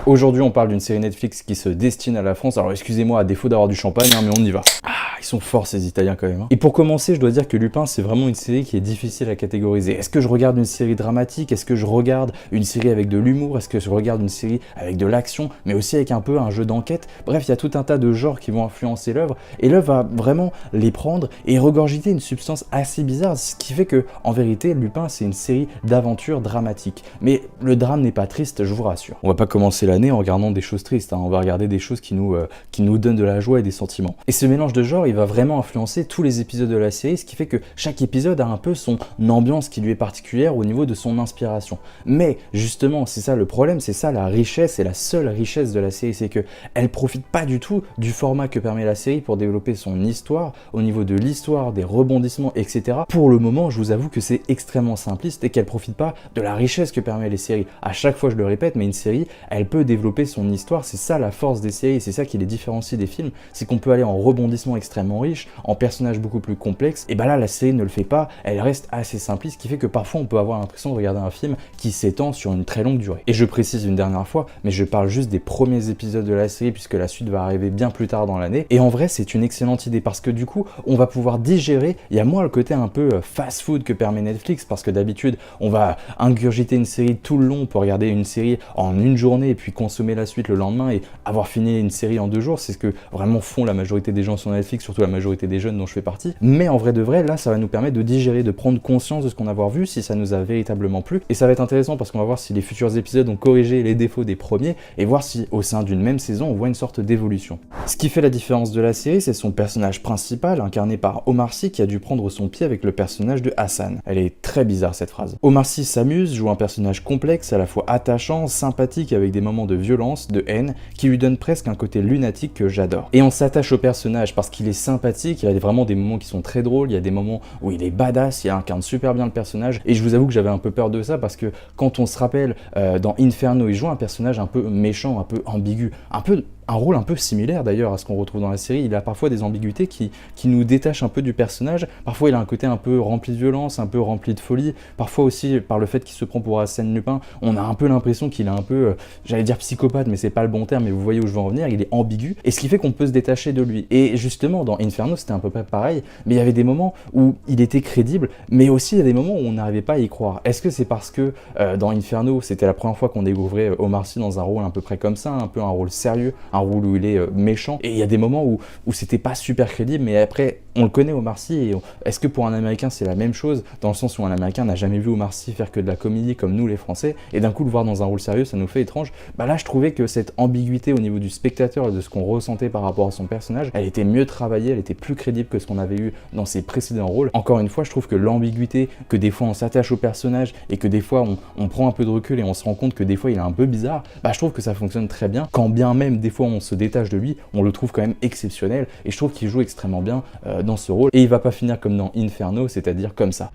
Aujourd'hui, on parle d'une série Netflix qui se destine à la France. Alors excusez-moi, à défaut d'avoir du champagne, mais on y va. Ils sont forts ces Italiens quand même. Et pour commencer, je dois dire que Lupin, c'est vraiment une série qui est difficile à catégoriser. Est-ce que je regarde une série dramatique? Est-ce que je regarde une série avec de l'humour? Est-ce que je regarde une série avec de l'action, mais aussi avec un peu un jeu d'enquête? Bref, il y a tout un tas de genres qui vont influencer l'œuvre, et l'œuvre va vraiment les prendre et regurgiter une substance assez bizarre, ce qui fait que, en vérité, Lupin, c'est une série d'aventures dramatiques. Mais le drame n'est pas triste, je vous rassure. On va pas commencer l'année en regardant des choses tristes, hein. On va regarder des choses qui nous donnent de la joie et des sentiments. Et ce mélange de genres, il va vraiment influencer tous les épisodes de la série, ce qui fait que chaque épisode a un peu son ambiance qui lui est particulière au niveau de son inspiration. Mais justement, c'est ça le problème, c'est ça la richesse et la seule richesse de la série, c'est que elle profite pas du tout du format que permet la série pour développer son histoire, au niveau de l'histoire, des rebondissements, etc. Pour le moment, je vous avoue que c'est extrêmement simpliste et qu'elle profite pas de la richesse que permet les séries. À chaque fois, je le répète, mais une série, elle peut développer son histoire, c'est ça la force des séries, c'est ça qui les différencie des films, c'est qu'on peut aller en rebondissements extrêmement riches, en personnages beaucoup plus complexes, et bah là la série ne le fait pas, elle reste assez simpliste, ce qui fait que parfois on peut avoir l'impression de regarder un film qui s'étend sur une très longue durée. Et je précise une dernière fois, mais je parle juste des premiers épisodes de la série puisque la suite va arriver bien plus tard dans l'année, et en vrai c'est une excellente idée parce que du coup on va pouvoir digérer, il y a moins le côté un peu fast-food que permet Netflix, parce que d'habitude on va ingurgiter une série tout le long pour regarder une série en une journée et puis consommer la suite le lendemain et avoir fini une série en 2 jours, c'est ce que vraiment font la majorité des gens sur Netflix, surtout la majorité des jeunes dont je fais partie. Mais en vrai de vrai, là ça va nous permettre de digérer, de prendre conscience de ce qu'on a vu, si ça nous a véritablement plu, et ça va être intéressant parce qu'on va voir si les futurs épisodes ont corrigé les défauts des premiers et voir si au sein d'une même saison on voit une sorte d'évolution. Ce qui fait la différence de la série, c'est son personnage principal incarné par Omar Sy qui a dû prendre son pied avec le personnage de Hassan. Elle est très bizarre cette phrase. Omar Sy s'amuse, joue un personnage complexe, à la fois attachant, sympathique avec des moments de violence, de haine, qui lui donne presque un côté lunatique que j'adore. Et on s'attache au personnage parce qu'il est sympathique, il y a vraiment des moments qui sont très drôles, il y a des moments où il est badass, il incarne super bien le personnage, et je vous avoue que j'avais un peu peur de ça parce que quand on se rappelle dans Inferno, il joue un personnage un peu méchant, un peu ambigu, un rôle un peu similaire d'ailleurs à ce qu'on retrouve dans la série. Il a parfois des ambiguïtés qui nous détachent un peu du personnage. Parfois il a un côté un peu rempli de violence, un peu rempli de folie. Parfois aussi par le fait qu'il se prend pour Arsène Lupin, on a un peu l'impression qu'il est un peu, j'allais dire psychopathe, mais c'est pas le bon terme, mais vous voyez où je veux en venir, il est ambigu. Et ce qui fait qu'on peut se détacher de lui. Et justement dans Inferno c'était un peu près pareil, mais il y avait des moments où il était crédible, mais aussi il y a des moments où on n'arrivait pas à y croire. Est-ce que c'est parce que dans Inferno c'était la première fois qu'on découvrait Omar Sy dans un rôle à peu près comme ça, un peu un rôle sérieux, un rôle où il est méchant, et il y a des moments où c'était pas super crédible, mais après on le connaît Omar Sy, et est-ce que pour un Américain c'est la même chose, dans le sens où un Américain n'a jamais vu Omar Sy faire que de la comédie comme nous les Français, et d'un coup le voir dans un rôle sérieux ça nous fait étrange. Bah là je trouvais que cette ambiguïté au niveau du spectateur et de ce qu'on ressentait par rapport à son personnage, elle était mieux travaillée, elle était plus crédible que ce qu'on avait eu dans ses précédents rôles. Encore une fois je trouve que l'ambiguïté, que des fois on s'attache au personnage et que des fois on prend un peu de recul et on se rend compte que des fois il est un peu bizarre, bah je trouve que ça fonctionne très bien, quand bien même des fois on se détache de lui, on le trouve quand même exceptionnel, et je trouve qu'il joue extrêmement bien dans ce rôle, et il va pas finir comme dans Inferno, c'est-à-dire comme ça.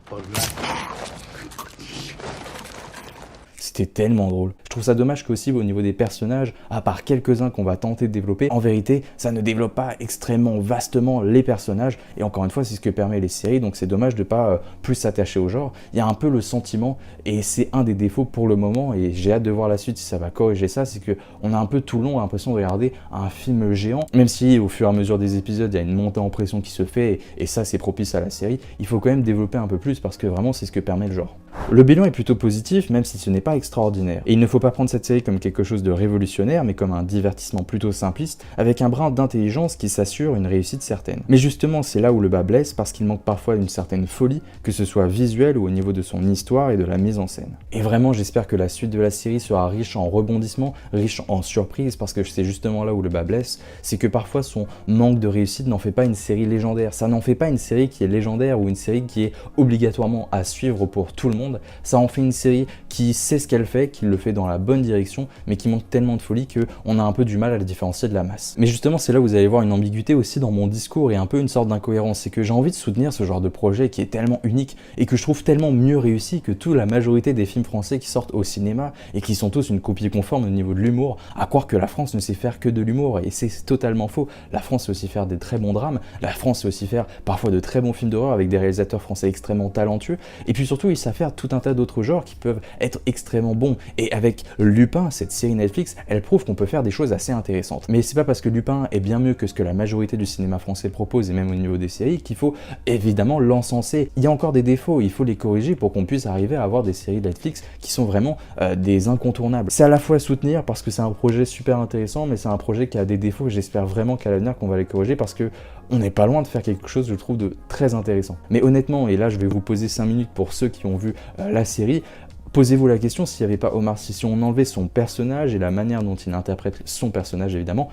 C'était tellement drôle. Je trouve ça dommage qu'aussi au niveau des personnages, à part quelques-uns qu'on va tenter de développer, en vérité, ça ne développe pas extrêmement vastement les personnages, et encore une fois, c'est ce que permet les séries, donc c'est dommage de pas plus s'attacher au genre. Il y a un peu le sentiment, et c'est un des défauts pour le moment, et j'ai hâte de voir la suite si ça va corriger ça, c'est que on a un peu tout le long l'impression de regarder un film géant, même si au fur et à mesure des épisodes, il y a une montée en pression qui se fait, et ça c'est propice à la série, il faut quand même développer un peu plus, parce que vraiment c'est ce que permet le genre. Le bilan est plutôt positif, même si ce n'est pas extraordinaire. Et il ne faut pas prendre cette série comme quelque chose de révolutionnaire, mais comme un divertissement plutôt simpliste, avec un brin d'intelligence qui s'assure une réussite certaine. Mais justement, c'est là où le bas blesse, parce qu'il manque parfois une certaine folie, que ce soit visuelle ou au niveau de son histoire et de la mise en scène. Et vraiment, j'espère que la suite de la série sera riche en rebondissements, riche en surprises, parce que c'est justement là où le bas blesse, c'est que parfois son manque de réussite n'en fait pas une série légendaire. Ça n'en fait pas une série qui est légendaire ou une série qui est obligatoirement à suivre pour tout le monde. Ça en fait une série qui sait ce qu'elle fait, qui le fait dans la bonne direction, mais qui manque tellement de folie qu'on a un peu du mal à la différencier de la masse. Mais justement, c'est là où vous allez voir une ambiguïté aussi dans mon discours et un peu une sorte d'incohérence. C'est que j'ai envie de soutenir ce genre de projet qui est tellement unique et que je trouve tellement mieux réussi que toute la majorité des films français qui sortent au cinéma et qui sont tous une copie conforme au niveau de l'humour, à croire que la France ne sait faire que de l'humour, et c'est totalement faux. La France sait aussi faire des très bons drames, la France sait aussi faire parfois de très bons films d'horreur avec des réalisateurs français extrêmement talentueux, et puis surtout ils savent faire tout un tas d'autres genres qui peuvent être extrêmement bons, et avec Lupin, cette série Netflix, elle prouve qu'on peut faire des choses assez intéressantes. Mais c'est pas parce que Lupin est bien mieux que ce que la majorité du cinéma français propose, et même au niveau des séries, qu'il faut évidemment l'encenser. Il y a encore des défauts, il faut les corriger pour qu'on puisse arriver à avoir des séries Netflix qui sont vraiment des incontournables. C'est à la fois à soutenir parce que c'est un projet super intéressant, mais c'est un projet qui a des défauts et j'espère vraiment qu'à l'avenir qu'on va les corriger parce que on n'est pas loin de faire quelque chose, je trouve, de très intéressant. Mais honnêtement, et là je vais vous poser 5 minutes pour ceux qui ont vu la série, posez-vous la question s'il n'y avait pas Omar Sy, si on enlevait son personnage et la manière dont il interprète son personnage évidemment,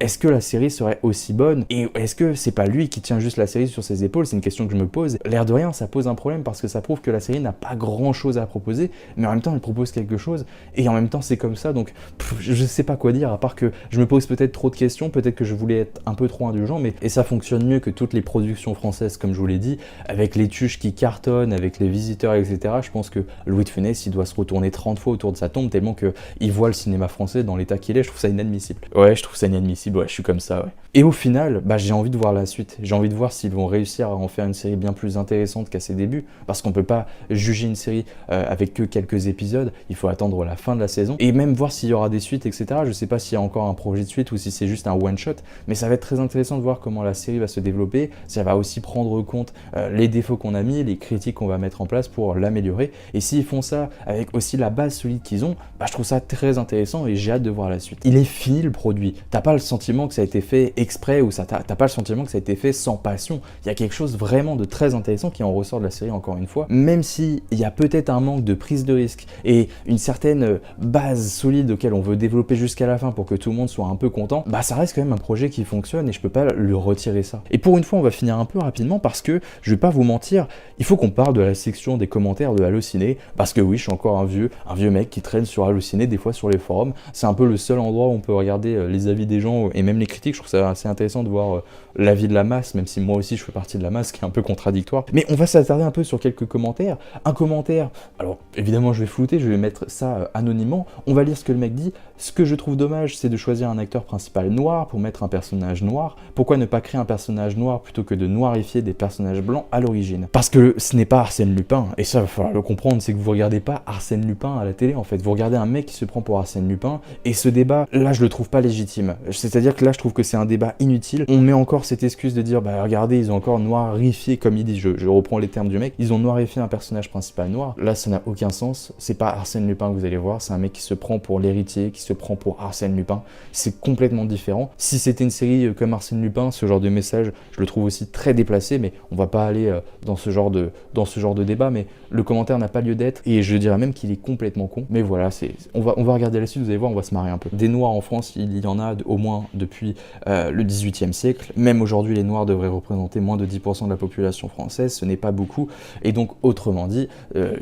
est-ce que la série serait aussi bonne? Et est-ce que c'est pas lui qui tient juste la série sur ses épaules? C'est une question que je me pose. L'air de rien, ça pose un problème parce que ça prouve que la série n'a pas grand-chose à proposer, mais en même temps, elle propose quelque chose, et en même temps, c'est comme ça, donc je sais pas quoi dire, à part que je me pose peut-être trop de questions, peut-être que je voulais être un peu trop indulgent, mais et ça fonctionne mieux que toutes les productions françaises, comme je vous l'ai dit, avec les tuches qui cartonnent, avec les visiteurs, etc. Je pense que Louis de Funès, il doit se retourner 30 fois autour de sa tombe, tellement qu'il voit le cinéma français dans l'état qu'il est. Je trouve ça inadmissible. Ouais, je trouve ça inadmissible. Ouais, je suis comme ça, ouais. Et au final, j'ai envie de voir la suite. J'ai envie de voir s'ils vont réussir à en faire une série bien plus intéressante qu'à ses débuts, parce qu'on peut pas juger une série avec que quelques épisodes, il faut attendre la fin de la saison, et même voir s'il y aura des suites, etc. Je sais pas s'il y a encore un projet de suite ou si c'est juste un one-shot, mais ça va être très intéressant de voir comment la série va se développer, ça va aussi prendre compte les défauts qu'on a mis, les critiques qu'on va mettre en place pour l'améliorer, et s'ils font ça avec aussi la base solide qu'ils ont, je trouve ça très intéressant et j'ai hâte de voir la suite. Il est fini le produit, t'as pas le sentiment que ça a été fait exprès ou t'as pas le sentiment que ça a été fait sans passion. Il y a quelque chose vraiment de très intéressant qui en ressort de la série encore une fois, même si il y a peut-être un manque de prise de risque et une certaine base solide auquel on veut développer jusqu'à la fin pour que tout le monde soit un peu content, ça reste quand même un projet qui fonctionne et je peux pas le retirer ça. Et pour une fois, on va finir un peu rapidement parce que, je vais pas vous mentir, il faut qu'on parle de la section des commentaires de Allociné, parce que oui, je suis encore un vieux mec qui traîne sur Allociné, des fois sur les forums. C'est un peu le seul endroit où on peut regarder les avis des gens et même les critiques. Je trouve ça assez intéressant de voir l'avis de la masse, même si moi aussi je fais partie de la masse, qui est un peu contradictoire. Mais on va s'attarder un peu sur quelques commentaires. Un commentaire, alors évidemment je vais flouter, je vais mettre ça anonymement. On va lire ce que le mec dit. Ce que je trouve dommage, c'est de choisir un acteur principal noir pour mettre un personnage noir. Pourquoi ne pas créer un personnage noir plutôt que de noirifier des personnages blancs à l'origine? Parce que ce n'est pas Arsène Lupin, et ça, il va falloir le comprendre, c'est que vous regardez pas Arsène Lupin à la télé en fait. Vous regardez un mec qui se prend pour Arsène Lupin, et ce débat, là je le trouve pas légitime. C'est-à-dire que là je trouve que c'est un débat inutile. On met encore cette excuse de dire, regardez, ils ont encore noirifié, comme il dit, je reprends les termes du mec, ils ont noirifié un personnage principal noir. Là ça n'a aucun sens, c'est pas Arsène Lupin que vous allez voir, c'est un mec qui se prend pour l'héritier, qui se prend pour Arsène Lupin. C'est complètement différent. Si c'était une série comme Arsène Lupin, ce genre de message, je le trouve aussi très déplacé, mais on va pas aller dans ce genre de débat, mais le commentaire n'a pas lieu d'être, et je dirais même qu'il est complètement con. Mais voilà, on va regarder la suite, vous allez voir, on va se marrer un peu. Des noirs en France, il y en a au moins depuis le 18e siècle. Même aujourd'hui, les noirs devraient représenter moins de 10% de la population française, ce n'est pas beaucoup, et donc autrement dit,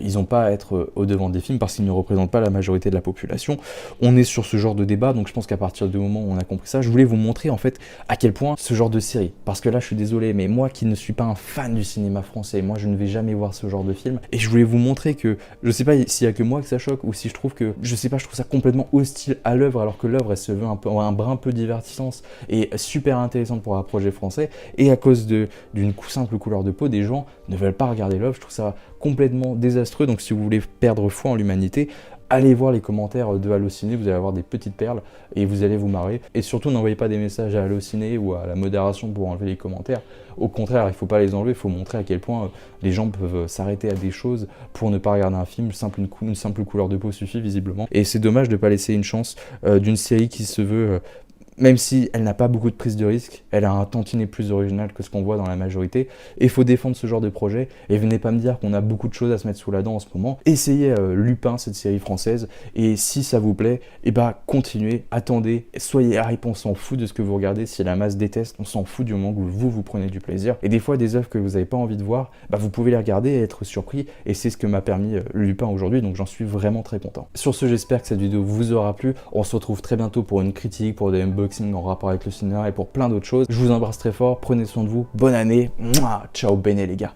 ils n'ont pas à être au devant des films parce qu'ils ne représentent pas la majorité de la population. On est sur ce genre de débat, donc je pense qu'à partir du moment où on a compris ça, je voulais vous montrer en fait à quel point ce genre de série, parce que là je suis désolé, mais moi qui ne suis pas un fan du cinéma français, moi je ne vais jamais voir ce genre de film, et je voulais vous montrer que, je sais pas s'il y a que moi que ça choque, ou si je trouve que, je sais pas, je trouve ça complètement hostile à l'œuvre, alors que l'œuvre elle se veut un brin peu divertissante et super intéressante pour un projet français, et à cause d'une simple couleur de peau, des gens ne veulent pas regarder l'œuvre. Je trouve ça complètement désastreux. Donc si vous voulez perdre foi en l'humanité, allez voir les commentaires de Allociné, vous allez avoir des petites perles et vous allez vous marrer. Et surtout, n'envoyez pas des messages à Allociné ou à la modération pour enlever les commentaires. Au contraire, il ne faut pas les enlever, il faut montrer à quel point les gens peuvent s'arrêter à des choses pour ne pas regarder un film. Une simple couleur de peau suffit visiblement. Et c'est dommage de ne pas laisser une chance d'une série qui se veut... même si elle n'a pas beaucoup de prise de risque, elle a un tantinet plus original que ce qu'on voit dans la majorité, et il faut défendre ce genre de projet, et venez pas me dire qu'on a beaucoup de choses à se mettre sous la dent en ce moment. Essayez Lupin, cette série française, et si ça vous plaît, continuez, attendez, soyez hype, on s'en fout de ce que vous regardez, si la masse déteste, on s'en fout du moment où vous prenez du plaisir, et des fois des œuvres que vous n'avez pas envie de voir, vous pouvez les regarder et être surpris, et c'est ce que m'a permis Lupin aujourd'hui, donc j'en suis vraiment très content. Sur ce, j'espère que cette vidéo vous aura plu, on se retrouve très bientôt pour une critique, pour des unboxings en rapport avec le cinéma et pour plein d'autres choses. Je vous embrasse très fort, prenez soin de vous, bonne année, mouah, ciao bene les gars.